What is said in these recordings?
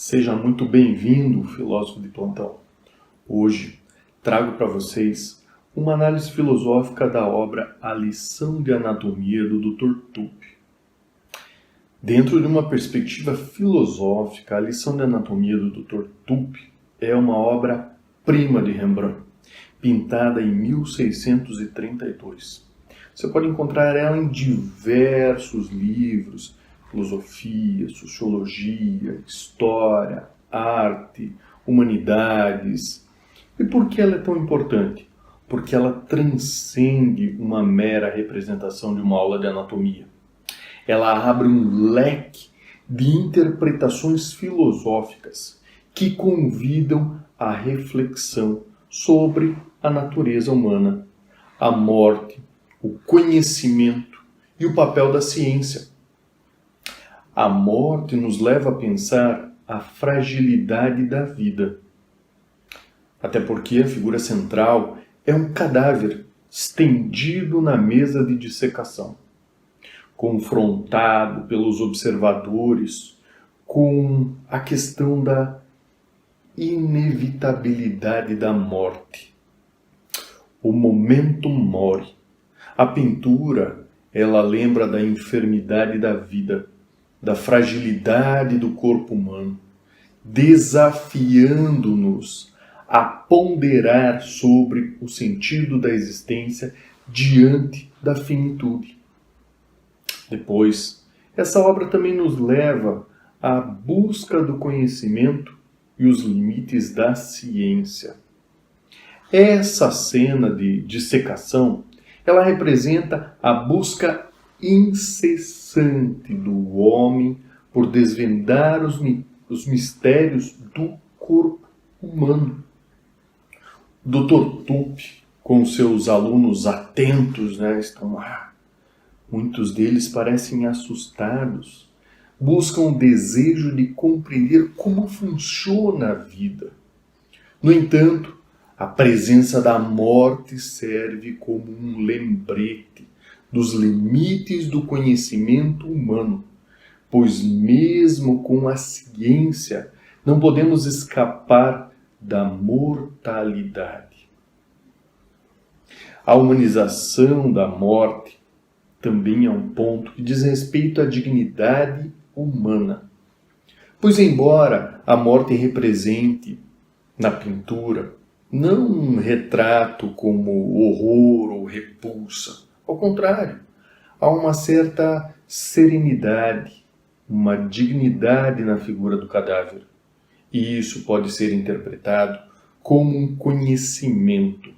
Seja muito bem-vindo, filósofo de plantão. Hoje trago para vocês uma análise filosófica da obra A Lição de Anatomia do Dr. Tupi. Dentro de uma perspectiva filosófica, A Lição de Anatomia do Dr. Tupi é uma obra-prima de Rembrandt, pintada em 1632. Você pode encontrar ela em diversos livros: filosofia, sociologia, história, arte, humanidades. E por que ela é tão importante? Porque ela transcende uma mera representação de uma aula de anatomia. Ela abre um leque de interpretações filosóficas que convidam à reflexão sobre a natureza humana, a morte, o conhecimento e o papel da ciência. A morte nos leva a pensar a fragilidade da vida. Até porque a figura central é um cadáver estendido na mesa de dissecação, confrontado pelos observadores com a questão da inevitabilidade da morte. O momento mori. A pintura, ela lembra da enfermidade da vida, da fragilidade do corpo humano, desafiando-nos a ponderar sobre o sentido da existência diante da finitude. Depois, essa obra também nos leva à busca do conhecimento e os limites da ciência. Essa cena de dissecação, ela representa a busca incessante do homem por desvendar os mistérios do corpo humano. Dr. Tupi, com seus alunos atentos, estão lá. Muitos deles parecem assustados. Buscam o desejo de compreender como funciona a vida. No entanto, a presença da morte serve como um lembrete dos limites do conhecimento humano, pois mesmo com a ciência não podemos escapar da mortalidade. A humanização da morte também é um ponto que diz respeito à dignidade humana, pois embora a morte represente na pintura não um retrato como horror ou repulsa, ao contrário, há uma certa serenidade, uma dignidade na figura do cadáver. E isso pode ser interpretado como um conhecimento,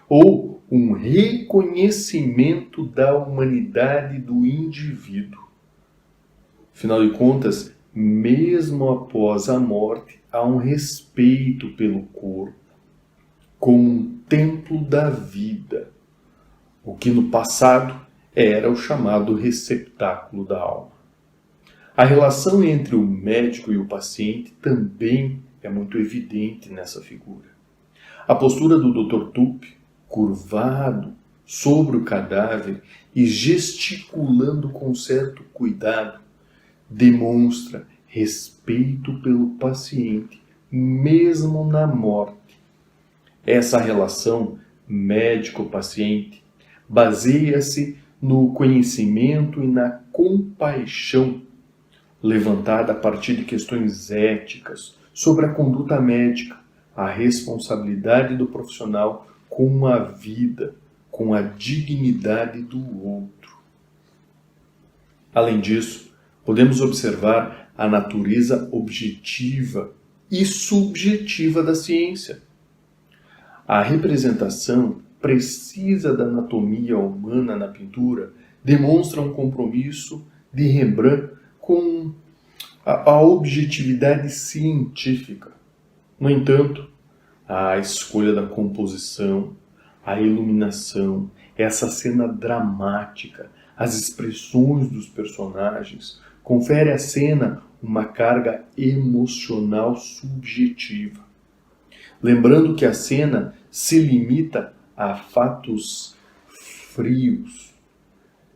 ou um reconhecimento da humanidade do indivíduo. Afinal de contas, mesmo após a morte, há um respeito pelo corpo, como um templo da vida, o que no passado era o chamado receptáculo da alma. A relação entre o médico e o paciente também é muito evidente nessa figura. A postura do Dr. Tupi, curvado sobre o cadáver e gesticulando com certo cuidado, demonstra respeito pelo paciente, mesmo na morte. Essa relação médico-paciente baseia-se no conhecimento e na compaixão, levantada a partir de questões éticas sobre a conduta médica, a responsabilidade do profissional com a vida, com a dignidade do outro. Além disso, podemos observar a natureza objetiva e subjetiva da ciência. A representação precisa da anatomia humana na pintura demonstra um compromisso de Rembrandt com a objetividade científica. No entanto, a escolha da composição, a iluminação, essa cena dramática, as expressões dos personagens, confere à cena uma carga emocional subjetiva. Lembrando que a cena se limita a fatos frios,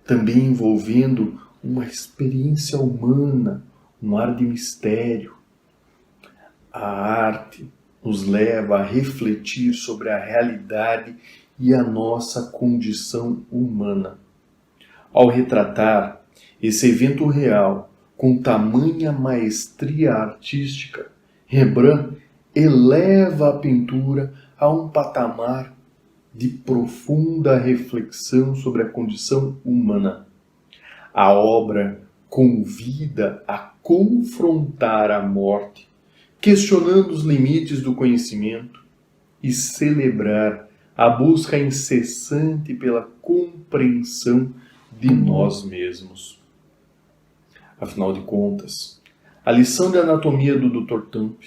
também envolvendo uma experiência humana, um ar de mistério. A arte nos leva a refletir sobre a realidade e a nossa condição humana. Ao retratar esse evento real com tamanha maestria artística, Rembrandt eleva a pintura a um patamar de profunda reflexão sobre a condição humana. A obra convida a confrontar a morte, questionando os limites do conhecimento e celebrar a busca incessante pela compreensão de nós mesmos. Afinal de contas, a lição de anatomia do Dr. Tamp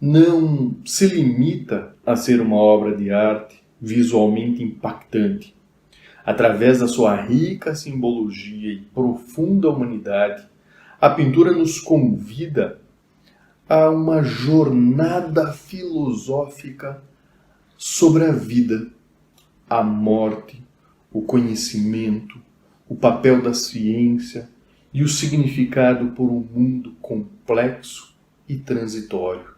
não se limita a ser uma obra de arte visualmente impactante. Através da sua rica simbologia e profunda humanidade, a pintura nos convida a uma jornada filosófica sobre a vida, a morte, o conhecimento, o papel da ciência e o significado por um mundo complexo e transitório.